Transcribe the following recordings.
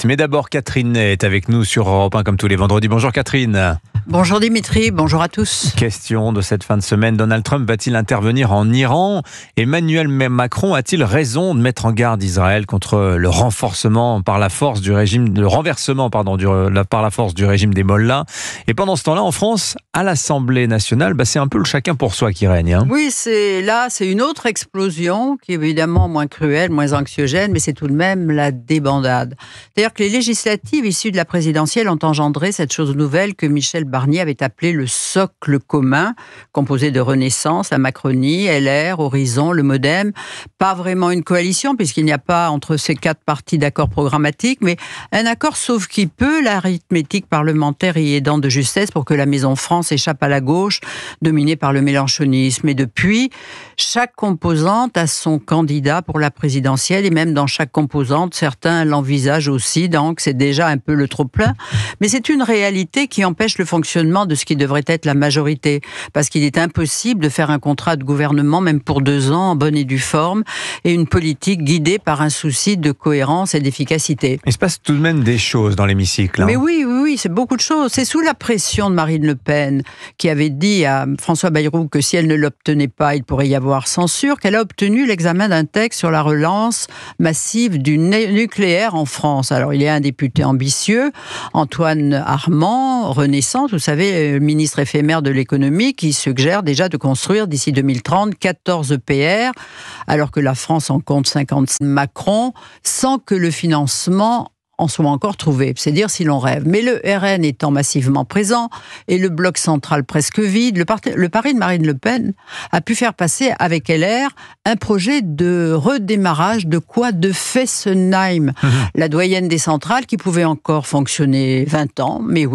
suite. Mais d'abord, Catherine est avec nous sur Europe 1 comme tous les vendredis. Bonjour Catherine. Bonjour Dimitri, bonjour à tous. Question de cette fin de semaine, Donald Trump va-t-il intervenir en Iran? Emmanuel Macron a-t-il raison de mettre en garde Israël contre le renversement par la force du régime des Mollahs? Et pendant ce temps-là, en France, à l'Assemblée nationale, c'est un peu le chacun pour soi qui règne. Oui, c'est une autre explosion qui est évidemment moins cruelle, moins anxiogène, mais c'est tout de même la débandade. C'est-à-dire que les législatives issues de la présidentielle ont engendré cette chose nouvelle que Michel Barnier avait appelé le socle commun, composé de Renaissance, la Macronie, LR, Horizon, le Modem. Pas vraiment une coalition, puisqu'il n'y a pas entre ces quatre partis d'accord programmatique, mais un accord sauf qui peut, l'arithmétique parlementaire y aidant de justesse pour que la Maison France échappe à la gauche, dominée par le mélenchonisme. Et depuis, chaque composante a son candidat pour la présidentielle, et même dans chaque composante, certains l'envisagent aussi, donc c'est déjà un peu le trop-plein. Mais c'est une réalité qui empêche le fonctionnement de ce qui devrait être la majorité, parce qu'il est impossible de faire un contrat de gouvernement, même pour 2 ans, en bonne et due forme, et une politique guidée par un souci de cohérence et d'efficacité. Il se passe tout de même des choses dans l'hémicycle. Mais oui, c'est beaucoup de choses. C'est sous la pression de Marine Le Pen, qui avait dit à François Bayrou que si elle ne l'obtenait pas, il pourrait y avoir censure, qu'elle a obtenu l'examen d'un texte sur la relance massive du nucléaire en France. Alors, il y a un député ambitieux, Antoine Armand, Renaissance, vous savez, ministre éphémère de l'économie, qui suggère déjà de construire d'ici 2030 14 EPR, alors que la France en compte 50. Macron, sans que le financement en soit encore trouvé, c'est dire si l'on rêve. Mais le RN étant massivement présent et le bloc central presque vide, le pari de Marine Le Pen a pu faire passer avec LR un projet de redémarrage de Fessenheim, la doyenne des centrales qui pouvait encore fonctionner 20 ans, mais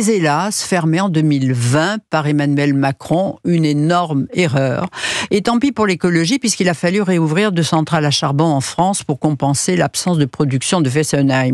hélas, fermée en 2020 par Emmanuel Macron, une énorme erreur. Et tant pis pour l'écologie, puisqu'il a fallu réouvrir 2 centrales à charbon en France pour compenser l'absence de production de Fessenheim.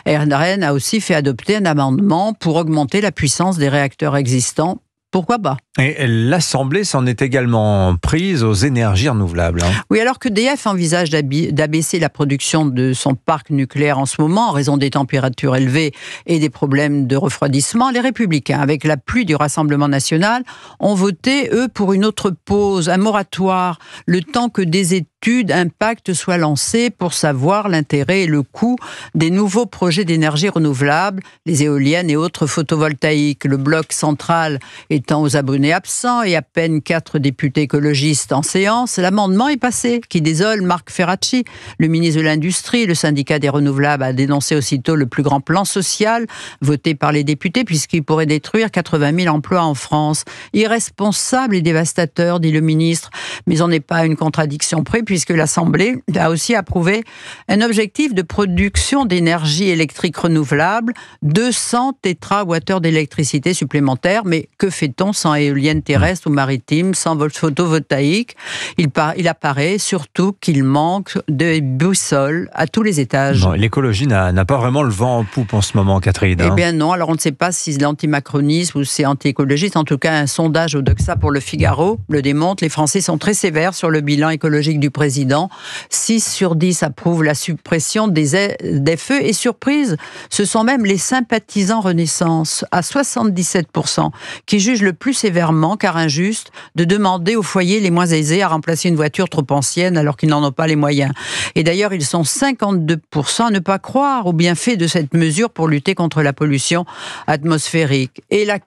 RN a aussi fait adopter un amendement pour augmenter la puissance des réacteurs existants. Pourquoi pas ? Et l'Assemblée s'en est également prise aux énergies renouvelables. Oui, alors que EDF envisage d'abaisser la production de son parc nucléaire en ce moment, en raison des températures élevées et des problèmes de refroidissement, les Républicains, avec l'appui du Rassemblement national, ont voté, eux, pour une autre pause, un moratoire, le temps que des études impact soient lancées pour savoir l'intérêt et le coût des nouveaux projets d'énergie renouvelable, les éoliennes et autres photovoltaïques. Le bloc central étant aux abonnés absents et à peine 4 députés écologistes en séance, l'amendement est passé, qui désole Marc Ferracci, le ministre de l'Industrie. Le syndicat des renouvelables a dénoncé aussitôt le plus grand plan social voté par les députés, puisqu'il pourrait détruire 80 000 emplois en France. Irresponsable et dévastateur, dit le ministre, mais on n'est pas à une contradiction près, puisque l'Assemblée a aussi approuvé un objectif de production d'énergie électrique renouvelable, 200 térawattheures d'électricité supplémentaires. Mais que fait-on sans éoliennes terrestres ou maritimes, sans photovoltaïque? Il apparaît surtout qu'il manque de boussole à tous les étages. Bon, l'écologie n'a pas vraiment le vent en poupe en ce moment, Catherine. Eh bien non, alors on ne sait pas si c'est l'antimacronisme ou c'est anti-écologiste. En tout cas, un sondage Odoxa pour Le Figaro le démontre. Les Français sont très sévères sur le bilan écologique du président. 6 sur 10 approuvent la suppression des ZFE. Et surprise, ce sont même les sympathisants Renaissance, à 77%, qui jugent le plus sévèrement, car injuste, de demander aux foyers les moins aisés à remplacer une voiture trop ancienne alors qu'ils n'en ont pas les moyens. Et d'ailleurs, ils sont 52% à ne pas croire aux bienfaits de cette mesure pour lutter contre la pollution atmosphérique. Et la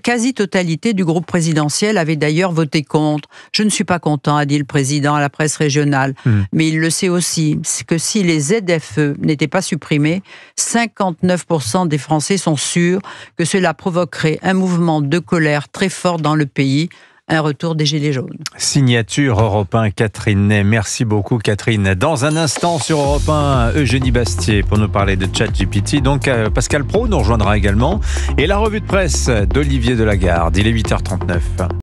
quasi-totalité du groupe présidentiel avait d'ailleurs voté contre. Je ne suis pas content, a dit le président à la presse régionale. Mais il le sait aussi, que si les ZFE n'étaient pas supprimés, 59% des Français sont sûrs que cela provoquerait un mouvement de colère très fort dans le pays, un retour des Gilets jaunes. Signature Europe 1, Catherine Ney. Merci beaucoup, Catherine. Dans un instant sur Europe 1, Eugénie Bastier pour nous parler de ChatGPT. Donc, Pascal Praud nous rejoindra également. Et la revue de presse d'Olivier Delagarde. Il est 8h39.